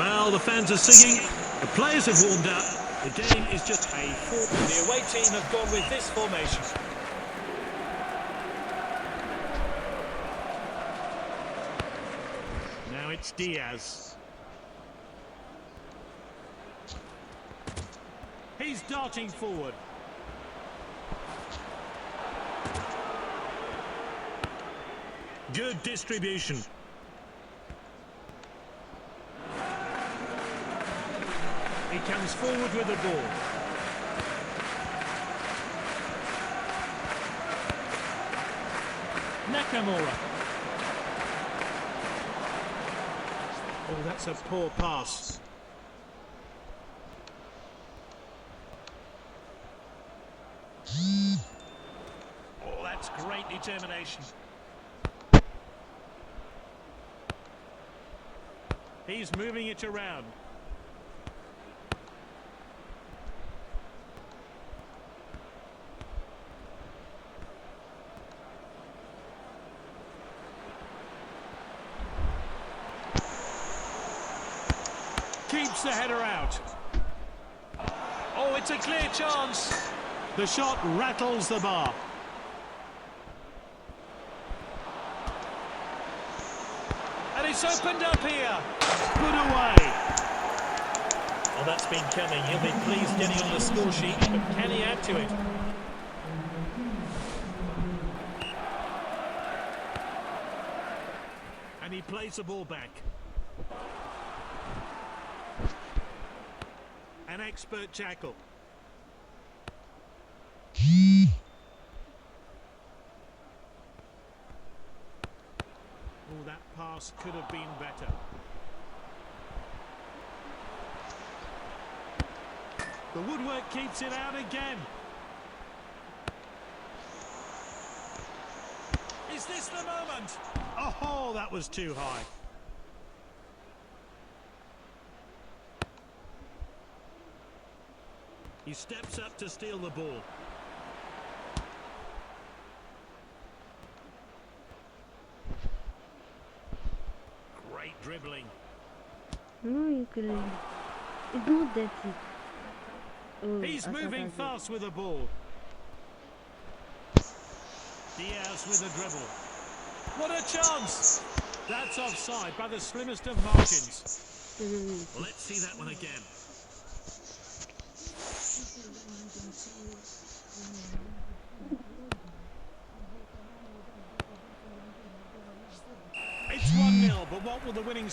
Well, the fans are singing, the players have warmed up, the game is just a four. The away team have gone with this formation. Now it's Diaz. He's darting forward. Good distribution. He comes forward with the ball. Nakamura. Oh, that's a poor pass. Oh, that's great determination. He's moving it around. Keeps the header out. Oh, it's a clear chance. The shot rattles the bar. And it's opened up here. Put away. Well, that's been coming. He'll be pleased getting on the score sheet, but can he add to it? And he plays the ball back. An expert tackle. Oh, that pass could have been better. The woodwork keeps it out again. Is this the moment? Oh, that was too high. He steps up to steal the ball. Great dribbling. No, you could. It's not that it. Oh, He's moving fast with the ball. Diaz with a dribble. What a chance! That's offside by the slimmest of margins. Well, let's see that one again. It's 1-0, but what will the winning...